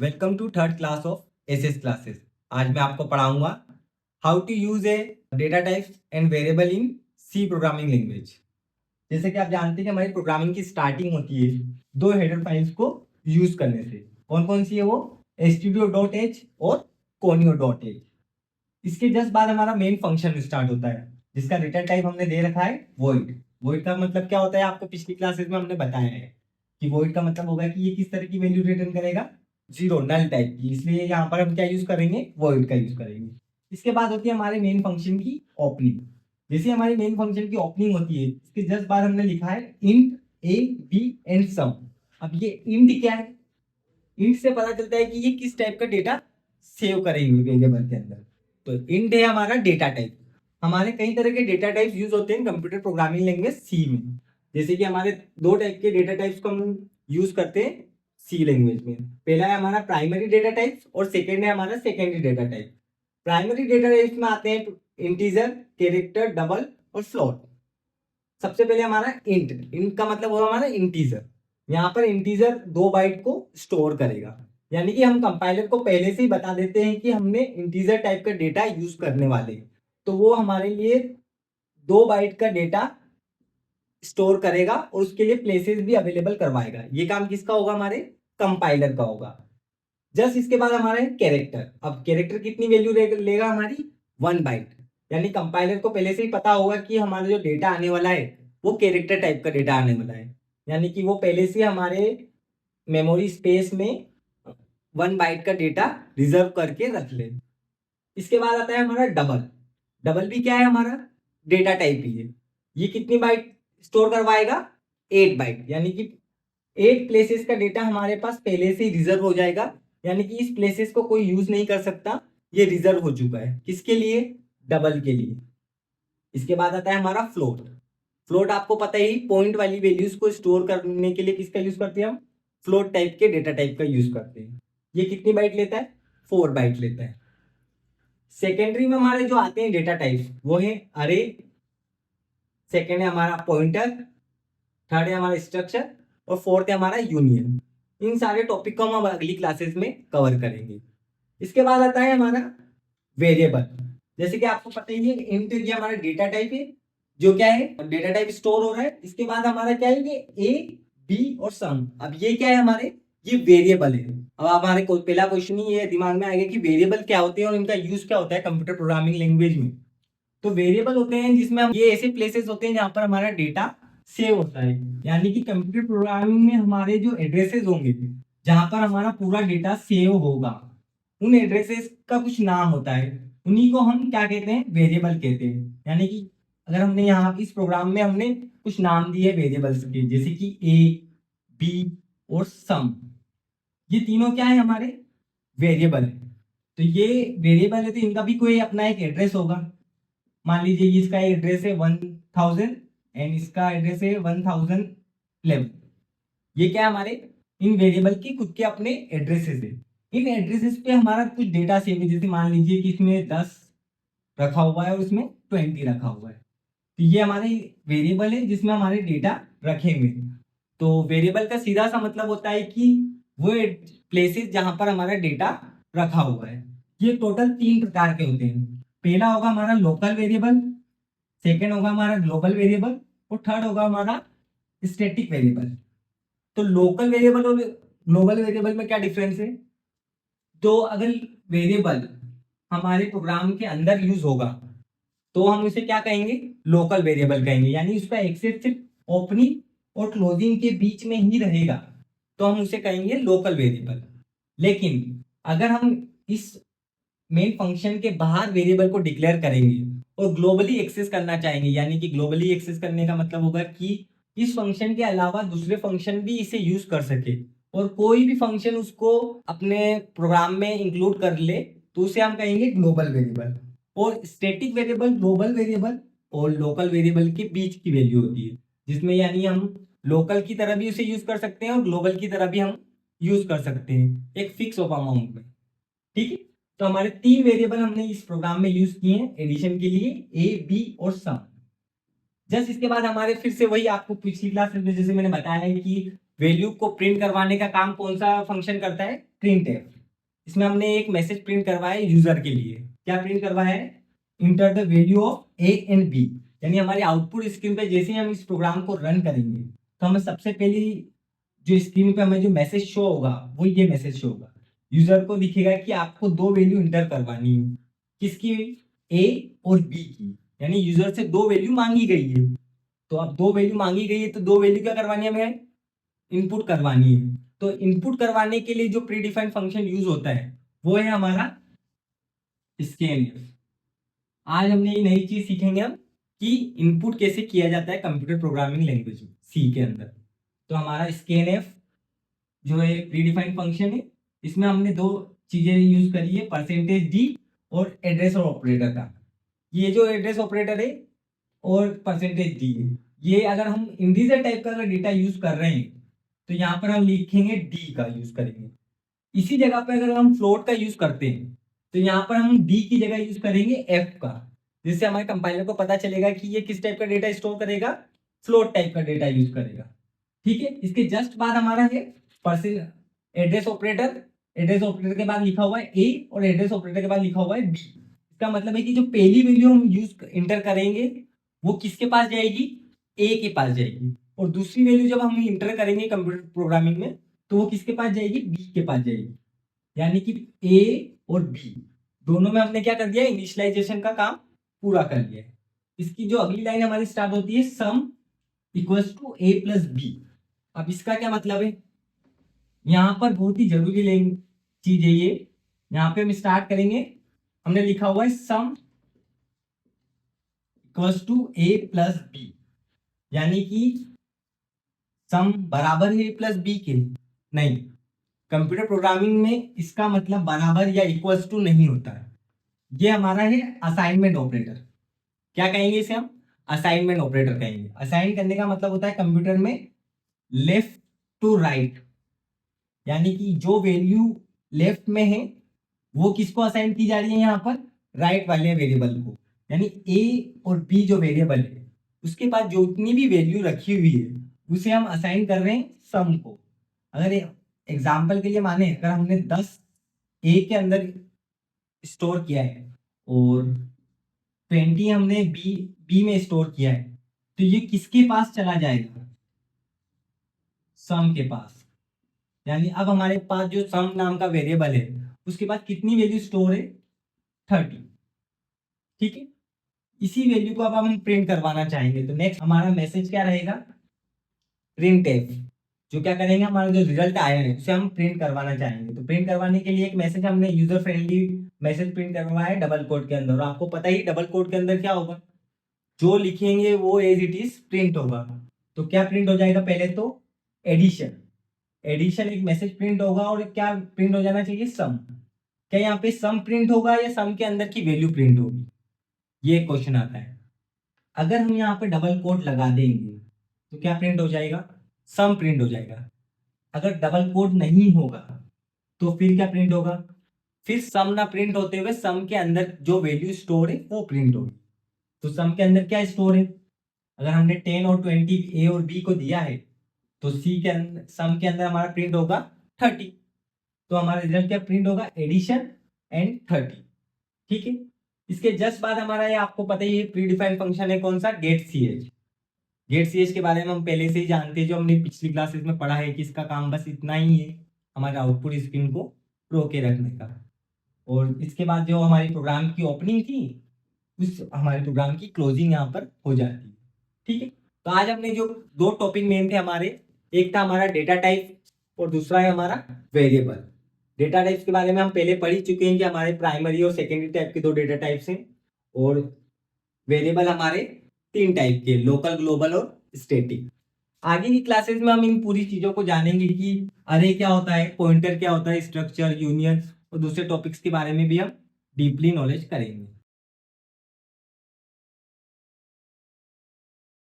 Welcome to third class of SS classes. आज मैं आपको पढ़ाऊंगा how to use a data types and variable in C programming language. जैसे कि आप जानते हैं कि हमारी प्रोग्रामिंग की स्टार्टिंग होती है दो हेडर फाइल्स को यूज करने से। कौन कौन सी है वो? stdio.h और conio.h। इसके जस्ट बाद हमारा मेन फंक्शन स्टार्ट होता है जिसका रिटर्न टाइप हमने दे रखा है void। void का मतलब क्या होता है आपको पिछली क्लासेस में हमने बताया है कि void का मतलब होगा कि ये किस तरह की वैल्यू रिटर्न करेगा, जीरो, नल टाइप की। इसलिए यहाँ पर हम क्या यूज करेंगे? void का यूज करेंगे। इसके बाद होती है हमारे मेन फंक्शन की ओपनिंग। जैसे हमारी मेन फंक्शन की ओपनिंग होती है इसके जस्ट बाद हमने लिखा है int a b and sum. अब ये इंट क्या है? इंट से पता चलता है कि ये किस टाइप का डेटा सेव करेंगे वेरिएबल के अंदर। तो इंट है हमारा डेटा टाइप। हमारे कई तरह के डेटा टाइप्स यूज होते हैं कंप्यूटर प्रोग्रामिंग लैंग्वेज सी में। जैसे कि हमारे दो टाइप के डेटा टाइप्स को हम यूज करते हैं सी लैंग्वेज में। पहला है हमारा प्राइमरी डेटा टाइप्स और सेकेंड है हमारा secondary data type. Primary data types में आते हैं इंटीजर, कैरेक्टर, डबल और फ्लोट। सबसे पहले हमारा इंट। इंट का मतलब होगा हमारा इंटीजर। यहाँ पर इंटीजर 2 बाइट को स्टोर करेगा, यानी कि हम कंपाइलर को पहले से ही बता देते हैं कि हमने इंटीजर टाइप का डेटा यूज करने वाले हैं। तो वो हमारे लिए 2 बाइट का डेटा स्टोर करेगा और उसके लिए प्लेसेस भी अवेलेबल करवाएगा। ये काम किसका होगा? हमारे कंपाइलर का होगा। जस्ट इसके बाद हमारा है कैरेक्टर। अब कैरेक्टर कितनी वैल्यू लेगा? हमारी 1 बाइट। यानी कंपाइलर को पहले से ही पता होगा कि हमारा जो डेटा आने वाला है वो कैरेक्टर टाइप का डेटा आने वाला है, यानी कि वो पहले से हमारे मेमोरी स्पेस में 1 बाइट का डेटा रिजर्व करके रख ले। इसके बाद आता है हमारा डबल। डबल भी क्या है? हमारा डेटा टाइप ही है। ये कितनी बाइट स्टोर करवाएगा? 8 बाइट। यानी कि 8 प्लेसेस का डेटा हमारे पास पहले से ही रिजर्व हो जाएगा, यानी कि इस प्लेसेस को कोई यूज नहीं कर सकता। ये रिजर्व हो चुका है किसके लिए? डबल के लिए। इसके बाद आता है हमारा फ्लोट। फ्लोट आपको पता ही पॉइंट वाली वैल्यूज को स्टोर करने के लिए किसका यूज करते हैं हम? फ्लोट टाइप के डेटा टाइप का यूज करते हैं। ये कितनी बाइट लेता है? 4 बाइट लेता है। सेकेंडरी में हमारे जो आते हैं डेटा टाइप्स वो है अरे, सेकेंड है हमारा पॉइंटर, थर्ड है हमारा स्ट्रक्चर और फोर्थ है हमारा यूनियन। इन सारे टॉपिक को हम अगली क्लासेस में कवर करेंगे। इसके बाद आता है हमारा वेरिएबल। जैसे कि आपको पता ही है इंट ये हमारा डेटा टाइप है जो क्या है? डेटा टाइप स्टोर हो रहा है। इसके बाद हमारा क्या है? ये ए बी और सम। अब ये क्या है? हमारे ये वेरिएबल है। अब हमारे पहला क्वेश्चन ही ये दिमाग में आएगा कि वेरिएबल क्या होते हैं और इनका यूज क्या होता है कंप्यूटर प्रोग्रामिंग लैंग्वेज में। तो वेरिएबल होते हैं जिसमें हम ये ऐसे प्लेसेस होते हैं जहां पर हमारा डेटा सेव होता है, यानी कि कंप्यूटर प्रोग्रामिंग में हमारे जो एड्रेसेस होंगे जहां पर हमारा पूरा डेटा सेव होगा उन एड्रेसेस का कुछ नाम होता है। उन्हीं को हम क्या कहते हैं? वेरिएबल कहते हैं। यानी कि अगर हमने यहाँ इस प्रोग्राम में हमने कुछ नाम दिए वेरिएबल्स के, जैसे कि ए बी और सम, ये तीनों क्या है? हमारे वेरिएबल है। तो ये वेरिएबल है तो इनका भी कोई अपना एक एड्रेस होगा। मान लीजिए इसका एड्रेस है 1000 एंड इसका एड्रेस है 1011। ये क्या है? हमारे इन वेरिएबल की खुद के अपने एड्रेसेस है। इन एड्रेसेस पे हमारा कुछ डेटा सेव है। जैसे मान लीजिए कि इसमें 10 रखा हुआ है और इसमें 20 रखा हुआ है। तो ये हमारे वेरिएबल है जिसमें हमारे डेटा रखे हुए हैं। तो वेरिएबल का सीधा सा मतलब होता है कि वो प्लेसेस जहां पर हमारा डेटा रखा हुआ है। ये टोटल 3 प्रकार के होते हैं। पहला होगा हमारा लोकल वेरिएबल, सेकेंड होगा हमारा ग्लोबल वेरिएबल और थर्ड होगा हमारा स्टैटिक वेरिएबल। तो लोकल वेरिएबल और ग्लोबल वेरिएबल में क्या डिफरेंस है? तो अगर वेरिएबल हमारे प्रोग्राम के अंदर यूज होगा तो हम उसे क्या कहेंगे? लोकल वेरिएबल कहेंगे। यानी उसका एक्सेस सिर्फ ओपनिंग और क्लोजिंग के बीच में ही रहेगा तो हम उसे कहेंगे लोकल वेरिएबल। लेकिन अगर हम इस मेन फंक्शन के बाहर वेरिएबल को डिक्लेयर करेंगे और ग्लोबली एक्सेस करना चाहेंगे, यानी कि ग्लोबली एक्सेस करने का मतलब होगा कि इस फंक्शन के अलावा दूसरे फंक्शन भी इसे यूज कर सके और कोई भी फंक्शन उसको अपने प्रोग्राम में इंक्लूड कर ले तो उसे हम कहेंगे ग्लोबल वेरिएबल। और स्टैटिक वेरिएबल ग्लोबल वेरिएबल और लोकल वेरिएबल के बीच की वैल्यू होती है, जिसमें यानी हम लोकल की तरह भी उसे यूज कर सकते हैं और ग्लोबल की तरह भी हम यूज कर सकते हैं एक फिक्स ऑफ अमाउंट में। ठीक है। तो हमारे 3 वेरिएबल हमने इस प्रोग्राम में यूज किए हैं एडिशन के लिए, ए बी और सम। जस्ट इसके बाद हमारे फिर से वही आपको पिछली क्लास में जैसे मैंने बताया है कि वैल्यू को प्रिंट करवाने का काम कौन सा फंक्शन करता है? प्रिंटफ। इसमें हमने एक मैसेज प्रिंट करवाया है यूजर के लिए। क्या प्रिंट करवाया है? Enter the value of a and b. यानी हमारी आउटपुट स्क्रीन पे जैसे ही हम इस प्रोग्राम को रन करेंगे तो हमें सबसे पहले जो स्क्रीन पे हमें जो मैसेज शो होगा वो ये मैसेज शो होगा। यूजर को दिखेगा कि आपको दो वैल्यू इंटर करवानी है। किसकी? ए और बी की। यानी यूजर से दो वैल्यू मांगी गई है। तो अब दो वैल्यू मांगी गई है तो दो वैल्यू क्या करवानी है हमें? इनपुट करवानी है। तो इनपुट करवाने के लिए जो प्री डिफाइंड फंक्शन यूज होता है वो है हमारा स्कैनफ। आज हमने ये नई चीज सीखेंगे हम कि इनपुट कैसे किया जाता है कंप्यूटर प्रोग्रामिंग लैंग्वेज में सी के अंदर। तो हमारा स्कैनफ जो है प्री डिफाइंड फंक्शन है, इसमें हमने दो चीजें यूज करी है, परसेंटेज डी और एड्रेस और ऑपरेटर का। ये जो एड्रेस ऑपरेटर है और परसेंटेज डी है, ये अगर हम इंटीजर टाइप का अगर डेटा यूज कर रहे हैं तो यहाँ पर हम लिखेंगे डी का यूज करेंगे। इसी जगह पर अगर हम फ्लोट का यूज करते हैं तो यहाँ पर हम डी की जगह यूज करेंगे एफ का, जिससे हमारे कंपाइलर को पता चलेगा कि ये किस टाइप का डेटा स्टोर करेगा, फ्लोट टाइप का डेटा यूज करेगा। ठीक है, इसके जस्ट बाद हमारा है percent address operator. Address operator के बाद लिखा हुआ है ए और एड्रेस ऑपरेटर के बाद लिखा हुआ है बी। इसका मतलब है कि जो पहली वैल्यू हम यूज इंटर करेंगे वो किसके पास जाएगी? ए के पास जाएगी। और दूसरी वैल्यू जब हम इंटर करेंगे कंप्यूटर प्रोग्रामिंग में तो वो किसके पास जाएगी? बी के पास जाएगी। यानी कि ए और बी दोनों में हमने क्या कर दिया? इनिशियलाइजेशन का काम पूरा कर लिया है। इसकी जो अगली लाइन हमारी स्टार्ट होती है sum equals to a plus b. अब इसका क्या मतलब है? यहाँ पर बहुत ही जरूरी चीज है ये। यहाँ पे हम स्टार्ट करेंगे, हमने लिखा हुआ है sum equals to a plus b, यानी कि सम बराबर है ए प्लस बी के। नहीं, कंप्यूटर प्रोग्रामिंग में इसका मतलब बराबर या इक्वल्स टू नहीं होता है। ये हमारा है असाइनमेंट ऑपरेटर। क्या कहेंगे इसे हम? असाइनमेंट ऑपरेटर कहेंगे। असाइन करने का मतलब होता है कंप्यूटर में लेफ्ट टू राइट, यानी कि जो वैल्यू लेफ्ट में है वो किसको असाइन की जा रही है? यहाँ पर राइट वाले वेरिएबल को। यानी ए और बी जो वेरिएबल है उसके पास जो उतनी भी वैल्यू रखी हुई है उसे हम असाइन कर रहे हैं सम को। अगर एग्जाम्पल के लिए माने अगर हमने 10 ए के अंदर स्टोर किया है और 20 हमने बी में स्टोर किया है तो ये किसके पास चला जाएगा? सम के पास। यानी अब हमारे पास जो सम नाम का वेरिएबल है उसके पास कितनी वैल्यू स्टोर है? 30। ठीक है, इसी वैल्यू को अब हम प्रिंट करवाना चाहेंगे तो नेक्स्ट हमारा मैसेज क्या रहेगा? प्रिंटफ। जो क्या करेंगे, हमारा जो रिजल्ट आया है उसे हम प्रिंट करवाना चाहेंगे। तो प्रिंट करवाने के लिए एक मैसेज हमने यूजर फ्रेंडली मैसेज प्रिंट करवाया है डबल कोड के अंदर। और आपको पता ही डबल कोड के अंदर क्या होगा, जो लिखेंगे वो एज इट इज प्रिंट होगा। तो क्या प्रिंट हो जाएगा? पहले तो एडिशन। एडिशन एक मैसेज प्रिंट होगा और क्या प्रिंट हो जाना चाहिए? सम। क्या यहाँ पे सम प्रिंट होगा या सम के अंदर की वैल्यू प्रिंट होगी? ये क्वेश्चन आता है। अगर हम यहाँ पे डबल कोट लगा देंगे तो क्या प्रिंट हो जाएगा? सम प्रिंट हो जाएगा। अगर डबल कोट नहीं होगा तो फिर क्या प्रिंट होगा? फिर सम ना प्रिंट होते हुए सम के अंदर जो वैल्यू स्टोर है वो प्रिंट होगी। तो सम के अंदर क्या स्टोर है? अगर हमने 10 और 20 ए और बी को दिया है तो सी के अंदर सम के अंदर हमारा प्रिंट होगा 30। तो हमारा रिजल्ट क्या प्रिंट होगा? Addition and 30। ठीक है, इसके जस्ट बाद हमारा ये आपको पता ही है प्री डिफाइंड फंक्शन है कौन सा? Get C H. Get C H के बारे में हम पहले से ही जानते हैं, जो हमने पिछली क्लासेस में पढ़ा है कि इसका काम बस इतना ही है, हमारे आउटपुट स्क्रीन को रोके रखने का। और इसके बाद जो हमारी प्रोग्राम की ओपनिंग थी उस हमारे प्रोग्राम की क्लोजिंग यहाँ पर हो जाती है। ठीक है, तो आज हमने जो दो टॉपिक मेन थे हमारे, एक था हमारा डेटा टाइप और दूसरा है हमारा वेरिएबल। डेटा टाइप्स के बारे में हम पहले पढ़ ही चुके हैं कि हमारे प्राइमरी और सेकेंडरी टाइप के दो डेटा टाइप्स हैं। और वेरिएबल हमारे 3 टाइप के, लोकल, ग्लोबल और स्टैटिक। आगे की क्लासेस में हम इन पूरी चीजों को जानेंगे कि अरे क्या होता है, पॉइंटर क्या होता है, स्ट्रक्चर, यूनियन और दूसरे टॉपिक्स के बारे में भी हम डीपली नॉलेज करेंगे।